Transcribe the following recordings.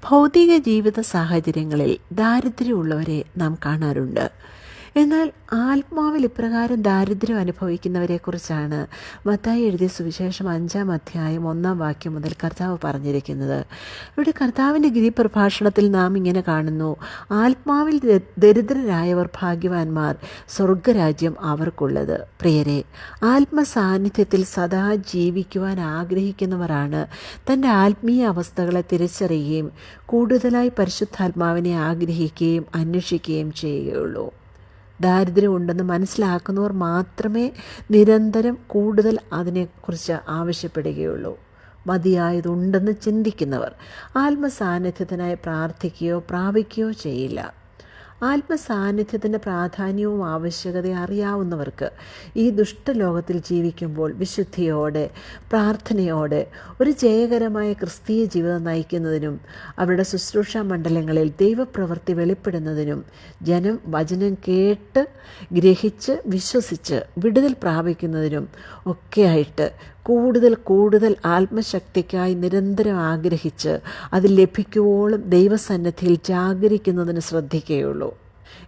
ഭൗതിക ജീവിത സാഹചര്യങ്ങളിൽ ദാരിദ്ര്യമുള്ളവരെ നാം കാണാറുണ്ട്. എന്നാൽ ആത്മാവിൽ ഇപ്രകാരം ദാരിദ്ര്യം അനുഭവിക്കുന്നവരെക്കുറിച്ചാണ് മത്തായി എഴുതിയ സുവിശേഷം 5-ാം അധ്യായം 1-ാം വാക്യം മുതൽ കർത്താവ് പറഞ്ഞിരിക്കുന്നത്. ഇവിടെ കർത്താവിൻ്റെ ഗിരിപ്രഭാഷണത്തിൽ നാം ഇങ്ങനെ കാണുന്നു: ആത്മാവിൽ ദരിദ്രരായവർ ഭാഗ്യവാന്മാർ, സ്വർഗരാജ്യം അവർക്കുള്ളത്. പ്രിയരെ, ആത്മസാന്നിധ്യത്തിൽ സദാ ജീവിക്കുവാൻ ആഗ്രഹിക്കുന്നവരാണ് തൻ്റെ ആത്മീയ അവസ്ഥകളെ തിരിച്ചറിയുകയും കൂടുതലായി പരിശുദ്ധാത്മാവിനെ ആഗ്രഹിക്കുകയും അന്വേഷിക്കുകയും ചെയ്യുകയുള്ളൂ. ദാരിദ്ര്യമുണ്ടെന്ന് മനസ്സിലാക്കുന്നവർ മാത്രമേ നിരന്തരം കൂടുതൽ അതിനെക്കുറിച്ച് ആവശ്യപ്പെടുകയുള്ളൂ. മതിയായതുണ്ടെന്ന് ചിന്തിക്കുന്നവർ ആത്മസാന്നിധ്യത്തിനായി പ്രാർത്ഥിക്കുകയോ പ്രാപിക്കുകയോ ചെയ്യില്ല. ആത്മസാന്നിധ്യത്തിൻ്റെ പ്രാധാന്യവും ആവശ്യകതയും അറിയാവുന്നവർക്ക് ഈ ദുഷ്ടലോകത്തിൽ ജീവിക്കുമ്പോൾ വിശുദ്ധിയോടെ പ്രാർത്ഥനയോടെ ഒരു ജയകരമായ ക്രിസ്തീയ ജീവിതം നയിക്കുന്നതിനും അവരുടെ ശുശ്രൂഷാ മണ്ഡലങ്ങളിൽ ദൈവപ്രവൃത്തി വെളിപ്പെടുന്നതിനും ജനം വചനം കേട്ട് ഗ്രഹിച്ച് വിശ്വസിച്ച് വിടുതൽ പ്രാപിക്കുന്നതിനും ഒക്കെയായിട്ട് കൂടുതൽ ആത്മശക്തിക്കായി നിരന്തരം ആഗ്രഹിച്ച് അത് ലഭിക്കുവോളം ദൈവസന്നിധിയിൽ ജാഗരിക്കുന്നതിന് ശ്രദ്ധിക്കുകയുള്ളൂ.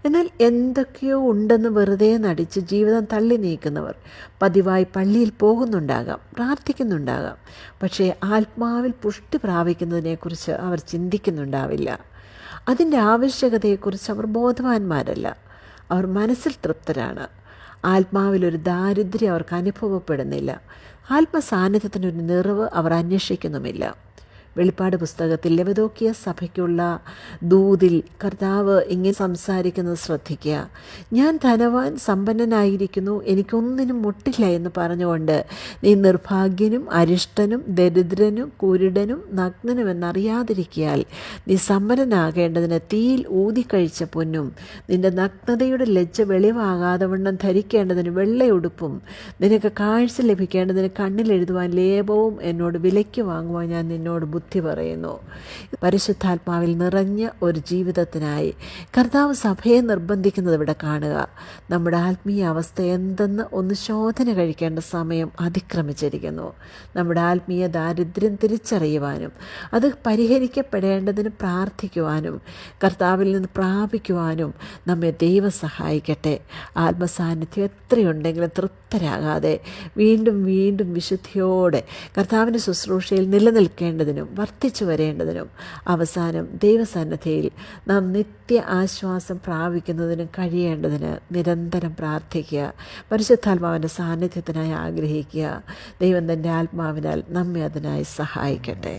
എന്നാൽ എന്തൊക്കെയോ ഉണ്ടെന്ന് വെറുതെ നടിച്ച് ജീവിതം തള്ളി നീക്കുന്നവർ പതിവായി പള്ളിയിൽ പോകുന്നുണ്ടാകാം, പ്രാർത്ഥിക്കുന്നുണ്ടാകാം. പക്ഷേ ആത്മാവിൽ പുഷ്ടി പ്രാപിക്കുന്നതിനെക്കുറിച്ച് അവർ ചിന്തിക്കുന്നുണ്ടാവില്ല. അതിൻ്റെ ആവശ്യകതയെക്കുറിച്ച് അവർ ബോധവാന്മാരല്ല. അവർ മനസ്സിൽ തൃപ്തരാണ്. ആത്മാവിലൊരു ദാരിദ്ര്യം അവർക്ക് അനുഭവപ്പെടുന്നില്ല. ആത്മസാന്നിധ്യത്തിനൊരു നിറവ് അവർ അന്വേഷിക്കുന്നുമില്ല. വെളിപ്പാട് പുസ്തകത്തിൽ ലവദോക്കിയ സഭയ്ക്കുള്ള ദൂതിൽ കർത്താവ് ഇങ്ങനെ സംസാരിക്കുന്നത് ശ്രദ്ധിക്കുക: ഞാൻ ധനവാൻ, സമ്പന്നനായിരിക്കുന്നു, എനിക്കൊന്നിനും മുട്ടില്ല എന്ന് പറഞ്ഞുകൊണ്ട് നീ നിർഭാഗ്യനും അരിഷ്ടനും ദരിദ്രനും കുരുടനും നഗ്നനും എന്നറിയാതിരിക്കയാൽ നീ സമ്പന്നനാകേണ്ടതിന് തീയിൽ ഊതിക്കഴിച്ച പൊന്നും നിന്റെ നഗ്നതയുടെ ലജ്ജ വെളിവാകാതെ വണ്ണം ധരിക്കേണ്ടതിന് വെള്ളയുടുപ്പും നിനക്ക് കാഴ്ച ലഭിക്കേണ്ടതിന് കണ്ണിലെഴുതുവാൻ ലേപവും എന്നോട് വിലയ്ക്ക് വാങ്ങുവാൻ ഞാൻ നിന്നോട് ബുദ്ധി പറയുന്നു. പരിശുദ്ധാത്മാവിൽ നിറഞ്ഞ ഒരു ജീവിതത്തിനായി കർത്താവ് സഭയെ നിർബന്ധിക്കുന്നത് ഇവിടെ കാണുക. നമ്മുടെ ആത്മീയ അവസ്ഥ എന്തെന്ന് ഒന്ന് ശോധന കഴിക്കേണ്ട സമയം അതിക്രമിച്ചിരിക്കുന്നു. നമ്മുടെ ആത്മീയ ദാരിദ്ര്യം തിരിച്ചറിയുവാനും അത് പരിഹരിക്കപ്പെടേണ്ടതിന് പ്രാർത്ഥിക്കുവാനും കർത്താവിൽ നിന്ന് പ്രാപിക്കുവാനും നമ്മെ ദൈവം സഹായിക്കട്ടെ. ആത്മസാന്നിധ്യം എത്രയുണ്ടെങ്കിലും തൃപ്തരാകാതെ വീണ്ടും വീണ്ടും വിശുദ്ധിയോടെ കർത്താവിൻ്റെ ശുശ്രൂഷയിൽ നിലനിൽക്കേണ്ടതിനും വർദ്ധിച്ചു വരേണ്ടതിനും അവസാനം ദൈവസന്നിധിയിൽ നാം നിത്യ ആശ്വാസം പ്രാപിക്കുന്നതിനും കഴിയേണ്ടതിന് നിരന്തരം പ്രാർത്ഥിക്കുക. പരിശുദ്ധാത്മാവിൻ്റെ സാന്നിധ്യത്തിനായി ആഗ്രഹിക്കുക. ദൈവം തൻ്റെ ആത്മാവിനാൽ നമ്മെ അതിനായി സഹായിക്കട്ടെ.